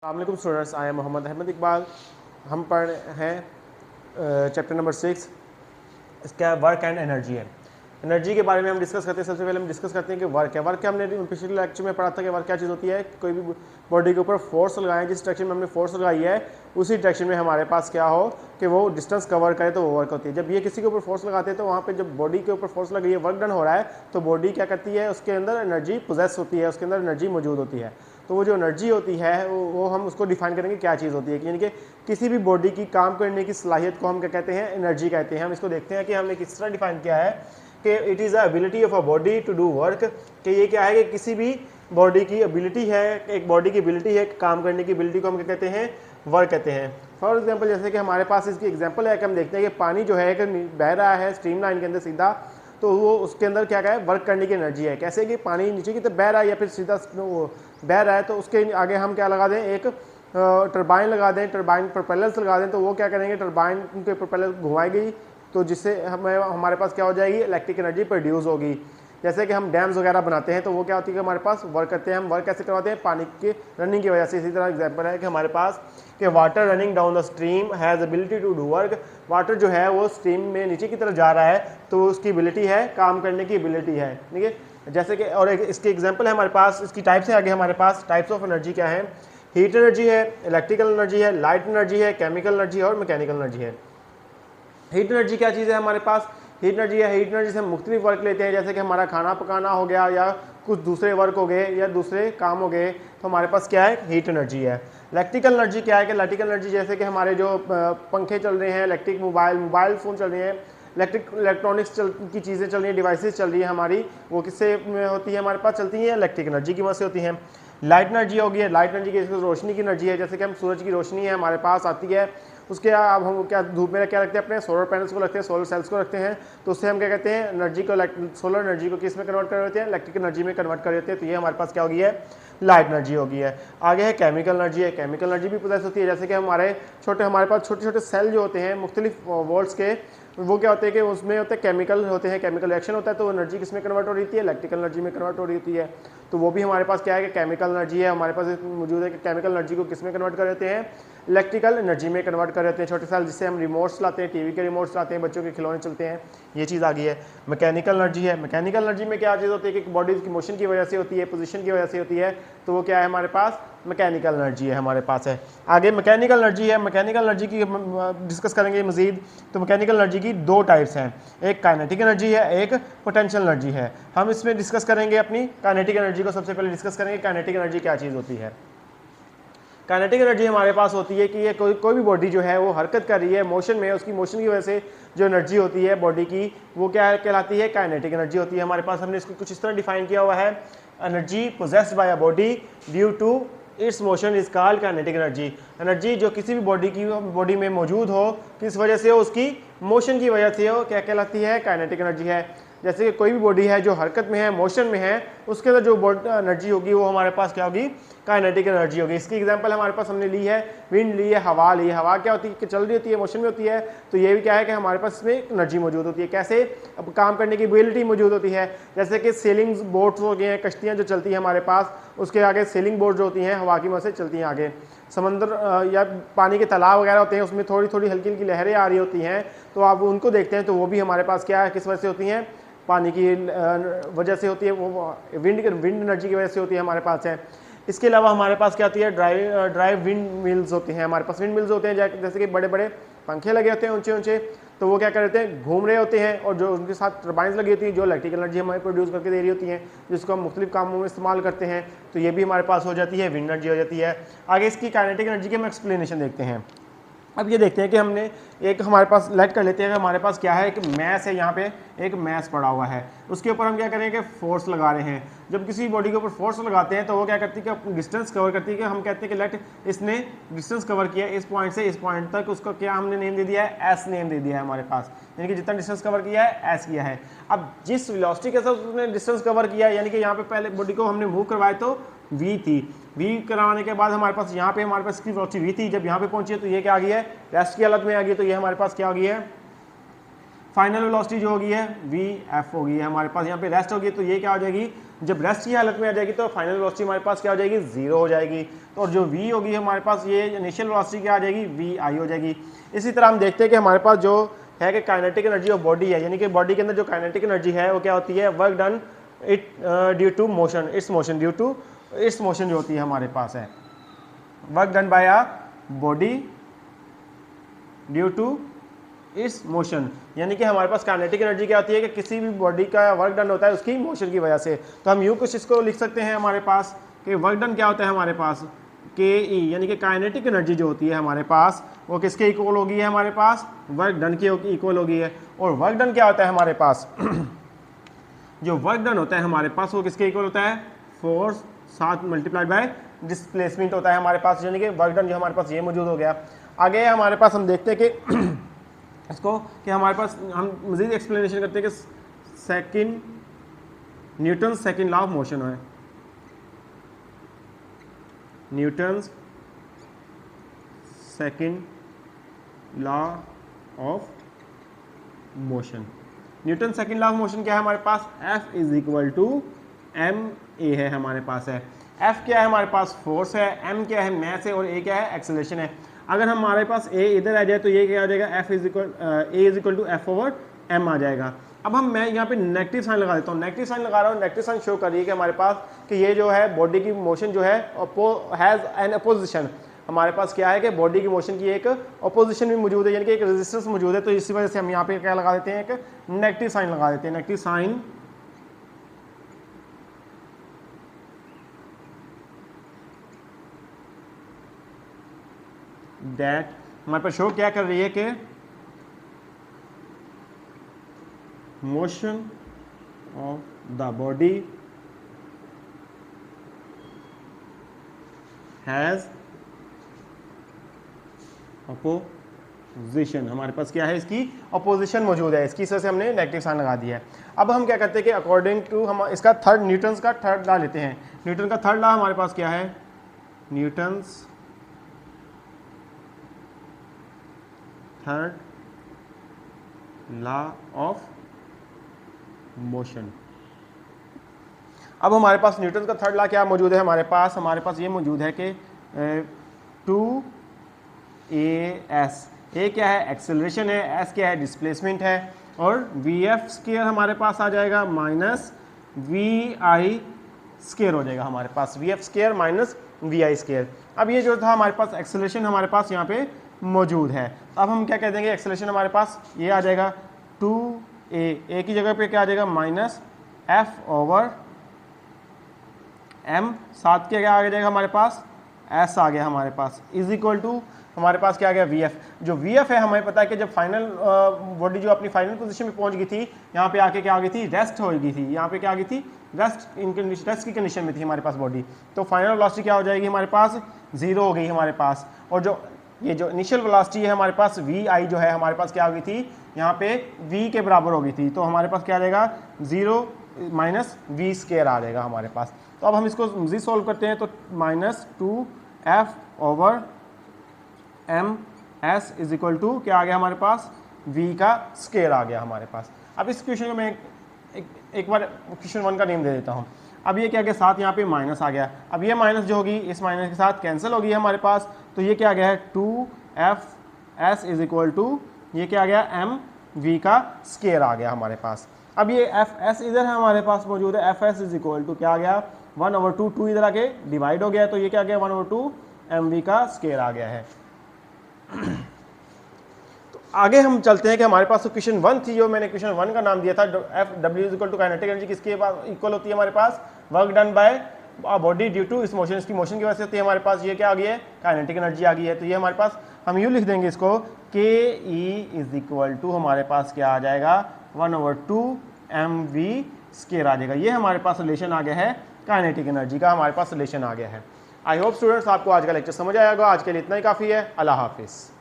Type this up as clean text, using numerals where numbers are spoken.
अस्सलामुअलैकुम students, I am Mohammad Ahmad Iqbal. हम पढ़ रहे हैं चैप्टर नंबर 6। इसका वर्क एंड एनर्जी है। एनर्जी के बारे में हम डिस्कस करते हैं। सबसे पहले हम डिस्कस करते हैं कि वर्क है। वर्क हमने पिछले लेक्चर में पढ़ा था कि वर्क क्या चीज़ होती है। कोई भी बॉडी के ऊपर फोर्स लगाएं, जिस डायरेक्शन में हमने फोर्स लगाई है उसी डायरेक्शन में हमारे पास क्या हो कि वो डिस्टेंस कवर करे तो वो वर्क होती है। जब ये किसी के ऊपर फोर्स लगाते हैं तो वहाँ पे जब बॉडी के ऊपर फोर्स लगी है, वर्क डन हो रहा है, तो बॉडी क्या करती है, उसके अंदर एनर्जी पोजेस होती है, उसके अंदर एनर्जी मौजूद होती है। तो वो जो एनर्जी होती है वो हम उसको डिफाइन करेंगे क्या चीज़ होती है। यानी कि किसी भी बॉडी की काम करने की सलाहियत को हम क्या कहते हैं, एनर्जी कहते हैं। हम इसको देखते हैं कि हमने किस तरह डिफाइन किया है कि it is the ability of a body to do work. कि ये क्या है कि किसी भी बॉडी की एबिलिटी है, एक बॉडी की एबिलिटी है, काम करने की एबिलिटी को हम क्या कहते हैं, वर्क कहते हैं। फॉर एग्जांपल जैसे कि हमारे पास इसकी एग्जांपल है कि हम देखते हैं कि पानी जो है कि बह रहा है स्ट्रीम लाइन के अंदर सीधा, तो वो उसके अंदर क्या है, वर्क करने की एनर्जी है। कैसे कि पानी नीचे की तरफ बह रहा है या फिर सीधा बह रहा है, तो उसके आगे हम क्या लगा दें, एक टरबाइन लगा दें, टरबाइन प्रोपेलर्स लगा दें, तो वो क्या करेंगे, टरबाइन के प्रोपेलर घुमाएगी, तो जिससे हमारे पास क्या हो जाएगी, इलेक्ट्रिक एनर्जी प्रोड्यूस होगी। जैसे कि हम डैम्स वगैरह बनाते हैं तो वो क्या होती है कि हमारे पास वर्क करते हैं। हम वर्क कैसे करवाते हैं, पानी के रनिंग की वजह से। इसी तरह एग्जांपल है कि हमारे पास कि water running down the stream has ability to do work. Water जो है वो स्ट्रीम में नीचे की तरफ जा रहा है, तो उसकी एबिलिटी है, काम करने की एबिलिटी है। ठीक है, जैसे कि और इसकी एग्जाम्पल है हमारे पास, इसकी टाइप से आगे हमारे पास टाइप्स ऑफ एनर्जी क्या है, हीट एनर्जी है, इलेक्ट्रिकल एनर्जी है, लाइट एनर्जी है, केमिकल एनर्जी है और मैकेनिकल एनर्जी है। हीट एनर्जी क्या चीज़ है हमारे पास, हीट एनर्जी है, हीट एनर्जी से हम मुख्तलिफ वर्क लेते हैं। जैसे कि हमारा खाना पकाना हो गया या कुछ दूसरे वर्क हो गए या दूसरे काम हो गए, तो हमारे पास क्या है, हीट एनर्जी है। इलेक्ट्रिकल एनर्जी क्या है कि इलेक्ट्रिकल एनर्जी जैसे कि हमारे जो पंखे चल रहे हैं, इलेक्ट्रिक मोबाइल फ़ोन चल रहे हैं, इलेक्ट्रॉनिक्स की चीज़ें चल रही हैं, डिवाइसेस चल रही है हमारी, वो किससे होती है, हमारे पास चलती हैं इलेक्ट्रिक एनर्जी की वजह से होती हैं। लाइट एनर्जी होगी, लाइट एनर्जी की रोशनी की एनर्जी है। जैसे कि हम सूरज की रोशनी है हमारे पास आती है, उसके अब हम क्या धूप में क्या रखते हैं, अपने सोलर पैनल्स को रखते हैं, सोलर सेल्स को रखते हैं, तो उससे हम क्या कहते हैं, एनर्जी को, सोलर एनर्जी को किस में कन्वर्ट कर देते हैं, इलेक्ट्रिक एनर्जी में कन्वर्ट कर देते हैं। तो ये हमारे पास क्या होगी है, लाइट एनर्जी होगी है। आगे है केमिकल एनर्जी है। केमिकल एनर्जी भी प्रोसेस होती है। जैसे कि हमारे पास छोटे छोटे सेल जो होते हैं मुख्तलिफ वोल्ट्स के, वो क्या होते हैं कि उसमें होते हैं केमिकल होते हैं, केमिकल रिएक्शन होता है, तो एनर्जी किस में कन्वर्ट हो रही है, इलेक्ट्रिकल एनर्जी में कन्वर्ट हो रही होती है। तो वो भी हमारे पास क्या है कि केमिकल एनर्जी है। हमारे पास मौजूद है कि केमिकल एनर्जी को किस में कन्वर्ट कर देते हैं, इलेक्ट्रिकल एनर्जी में कन्वर्ट कर देते हैं। छोटे सेल जिससे हम रिमोट्स लाते हैं, टीवी के रिमोट्स लाते हैं, बच्चों के खिलौने चलते हैं, ये चीज़ आ गई है। मैकेनिकल एनर्जी है। मैकेनिकल एनर्जी में क्या चीज़ होती है कि बॉडी की मोशन की वजह से होती है, पोजीशन की वजह से होती है, तो वो क्या है हमारे पास, मैकेनिकल एनर्जी है हमारे पास है। आगे मैकेनिकल एनर्जी है। मैकेनिकल एनर्जी की डिस्कस करेंगे मजीद। तो मैकेनिकल एनर्जी की दो टाइप्स हैं, एक काइनेटिक एनर्जी है, एक पोटेंशियल एनर्जी है। हम इसमें डिस्कस करेंगे अपनी काइनेटिक एनर्जी को। सबसे पहले डिस्कस करेंगे काइनेटिक एनर्जी क्या चीज़ होती है। काइनेटिक एनर्जी हमारे पास होती है कि ये कोई भी बॉडी जो है वो हरकत कर रही है, मोशन में, उसकी मोशन की वजह से जो एनर्जी होती है बॉडी की, वो क्या कहलाती है, काइनेटिक एनर्जी होती है हमारे पास। हमने इसको कुछ इस तरह डिफाइन किया हुआ है, energy possessed by a body due to its motion is called kinetic energy. Energy जो किसी भी बॉडी में मौजूद हो, किस वजह से हो, उसकी मोशन की वजह से हो, क्या कहलाती है, काइनेटिक एनर्जी है। जैसे कि कोई भी बॉडी है जो हरकत में है, मोशन में है, उसके अंदर जो एनर्जी होगी वो हमारे पास क्या होगी, काइनेटिक एनर्जी होगी। इसकी एग्जांपल हमारे पास हमने ली है, विंड ली है, हवा ली है। हवा क्या होती है कि चल रही होती है, मोशन में होती है, तो ये भी क्या है कि हमारे पास इसमें एनर्जी मौजूद होती है। कैसे, अब काम करने की एबिलिटी मौजूद होती है। जैसे कि सेलिंग बोट्स हो गए हैं, कश्तियाँ जो चलती हैं हमारे पास, उसके आगे सेलिंग बोट जो होती हैं हवा की मदद से चलती हैं। आगे समंदर या पानी के तालाब वगैरह होते हैं, उसमें थोड़ी थोड़ी हल्की हल्की लहरें आ रही होती हैं, तो आप उनको देखते हैं, तो वो भी हमारे पास क्या है, किस वजह से होती हैं, पानी की वजह से होती है, वो विंड एनर्जी की वजह से होती है हमारे पास है। इसके अलावा हमारे पास क्या होती है, ड्राइव विंड मिल्स होती हैं हमारे पास। विंड मिल्स होते हैं जैसे कि बड़े बड़े पंखे लगे होते हैं ऊंचे ऊंचे, तो वो क्या करते हैं, घूम रहे होते हैं, और जो उनके साथ टर्बाइंस लगी होती है जो इलेक्ट्रिकल एनर्जी हमें प्रोड्यूस करके दे रही होती हैं, जिसको हम मुख्तलिफ कामों में इस्तेमाल करते हैं, तो ये भी हमारे पास हो जाती है, विंड एनर्जी हो जाती है। आगे इसकी काइनेटिक एनर्जी की हम एक्सप्लेनेशन देखते हैं। अब ये देखते हैं कि हमने एक हमारे पास लेट कर लेते हैं कि हमारे पास क्या है, एक मैस है, यहाँ पे एक मैस पड़ा हुआ है, उसके ऊपर हम क्या करेंगे, फोर्स लगा रहे हैं। जब किसी बॉडी के ऊपर फोर्स लगाते हैं तो वो क्या करती है कि डिस्टेंस कवर करती है, कि हम कहते हैं कि लेट इसने डिस्टेंस कवर किया इस पॉइंट से इस पॉइंट तक, उसको क्या हमने नेम दे दिया है, एस नेम दे दिया है हमारे पास, यानी कि जितना डिस्टेंस कवर किया है एस किया है। अब जिस वेलोसिटी के साथ उसने डिस्टेंस कवर किया, यानी कि यहाँ पे पहले बॉडी को हमने मूव करवाया तो v थी, v कराने के बाद हमारे पास यहाँ पे हमारे पास इसकी वेलोसिटी v थी, जब यहाँ पे पहुंची है तो ये क्या आ गई है, रेस्ट की हालत में आ गई, तो ये हमारे पास क्या आ गई है, फाइनल वेलोसिटी जो होगी है vf होगी है हमारे पास, यहाँ पे रेस्ट होगी तो ये क्या हो जाएगी, जब रेस्ट की हालत में आ जाएगी तो फाइनल वेलोसिटी हमारे पास क्या हो जाएगी, 0 हो जाएगी। तो और जो v होगी हमारे पास, ये इनिशियल वेलोसिटी क्या आ जाएगी, vi हो जाएगी। इसी तरह हम देखते हैं कि हमारे पास जो है कि काइनेटिक एनर्जी ऑफ बॉडी है, यानी कि बॉडी के अंदर जो काइनेटिक एनर्जी है वो क्या होती है, work done it due to motion, its motion, due to its motion जो होती है हमारे पास है, work done by a body due to इस मोशन। यानी कि हमारे पास काइनेटिक एनर्जी क्या होती है कि किसी भी बॉडी का वर्क डन होता है उसकी मोशन की वजह से। तो हम यूँ कुछ इसको लिख सकते हैं हमारे पास कि वर्क डन क्या होता है हमारे पास, के ई, यानी कि काइनेटिक एनर्जी जो होती है हमारे पास वो किसके इक्वल होगी है, हमारे पास वर्क डन के इक्वल होगी है। और वर्क डन क्या होता है हमारे पास जो वर्क डन होता है हमारे पास वो किसके इक्वल होता है, फोर्स साथ मल्टीप्लाइड बाय डिस्प्लेसमेंट होता है हमारे पास, यानी कि वर्क डन जो हमारे पास ये मौजूद हो गया। आगे हमारे पास हम देखते हैं कि इसको कि हमारे पास हम मज़ीद एक्सप्लेनेशन करते हैं कि second Newton second law of motion है, Newton's second law of motion. Newton second law of motion क्या है हमारे पास, F is equal to ma है हमारे पास है। F क्या है हमारे पास, फोर्स है, m क्या है, मैस है, और a क्या है, एक्सेलरेशन है। अगर हमारे पास a इधर आ जाए तो ये क्या आ जाएगा, a is equal to f over m आ जाएगा। अब मैं यहाँ पे नेगेटिव साइन लगा देता हूँ, नेगेटिव साइन लगा रहा हूँ, नेगेटिव साइन शो कर रही है कि हमारे पास कि ये जो है बॉडी की मोशन जो है हैज़ एन अपोजिशन, हमारे पास क्या है कि बॉडी की मोशन की एक अपोजिशन भी मौजूद है, यानी कि एक रेजिस्टेंस मौजूद है। तो इसी वजह से हम यहाँ पे क्या लगा देते हैं, एक नेगेटिव साइन लगा देते हैं, नेगेटिव साइन दैट हमारे पास शो क्या कर रही है कि motion of the body has opposition, हमारे पास क्या है, इसकी अपोजिशन मौजूद है, इसकी वजह से हमने नेगेटिव साइन लगा दिया है। अब हम क्या करते हैं कि अकॉर्डिंग टू हम इसका थर्ड न्यूटन्स का थर्ड लॉ लेते हैं। न्यूटन का थर्ड लॉ हमारे पास क्या है, Newton's third law of motion. अब हमारे पास न्यूटन का थर्ड लॉ क्या मौजूद है हमारे पास ये मौजूद है कि 2as, ए क्या है, एक्सेलरेशन है, एस क्या है, डिस्प्लेसमेंट है, और vf स्केयर हमारे पास आ जाएगा माइनस vi स्केयर हो जाएगा हमारे पास, vf square minus vi square. अब ये जो था हमारे पास एक्सेलरेशन हमारे पास यहाँ पे मौजूद है। अब हम क्या कह देंगे, एक्सेलरेशन हमारे पास ये आ जाएगा 2a की जगह पे क्या आ जाएगा, माइनस f ओवर m, साथ के क्या आ जाएगा हमारे पास, s आ गया हमारे पास, इज इक्वल टू हमारे पास क्या आ गया, vf। जो vf है हमें पता है कि जब फाइनल बॉडी जो अपनी फाइनल पोजीशन में पहुंच गई थी, यहाँ पे आके क्या आ गई थी, रेस्ट हो गई थी, यहाँ पे क्या आ गई थी, रेस्ट की कंडीशन में थी हमारे पास बॉडी। तो फाइनल वेलोसिटी क्या हो जाएगी हमारे पास, 0 हो गई हमारे पास। और जो ये जो इनिशियल वेलोसिटी है हमारे पास vi जो है हमारे पास क्या हो गई थी, यहाँ पे v के बराबर हो गई थी। तो हमारे पास क्या आ जाएगा, 0 माइनस v स्केयर आ जाएगा हमारे पास। तो अब हम इसको मज़ीद सॉल्व करते हैं, तो minus 2f over m s is equal to क्या आ गया हमारे पास, v का स्केयर आ गया हमारे पास। अब इस क्वेश्चन को मैं एक बार क्वेश्चन 1 का नेम दे देता हूँ। अब ये क्या गया, साथ यहाँ पे माइनस आ गया। अब ये माइनस जो होगी इस माइनस के साथ कैंसिल होगी हमारे पास, तो ये क्या आ गया है, 2f s is equal to ये क्या आ गया, m v का स्केयर आ गया हमारे पास। अब ये एफ एस इधर है हमारे पास मौजूद है, F S is equal to क्या आ गया, 1/2, 2 इधर आके डिवाइड हो गया, तो ये क्या आ गया, 1/2 mv का स्केयर आ गया है। तो आगे हम चलते हैं कि हमारे पास तो क्वेश्चन 1 थी, जो मैंने क्वेश्चन 1 का नाम दिया था, F W is equal to kinetic energy किसके इक्वल होती है हमारे पास, work done by body due to इस मोशन, इसकी मोशन की वजह से होती है हमारे पास, ये क्या आ गई है, काइनेटिक एनर्जी आ गई है। तो ये हमारे पास हम यूँ लिख देंगे इसको, के ई इज इक्वल टू हमारे पास क्या आ जाएगा, 1/2 mv स्केयर आ जाएगा। ये हमारे पास रिलेशन आ गया है, काइनेटिक एनर्जी का हमारे पास रिलेशन आ गया है। आई होप स्टूडेंट्स आपको आज का लेक्चर समझ आएगा। आज के लिए इतना ही काफ़ी है। अल्लाह हाफिज़।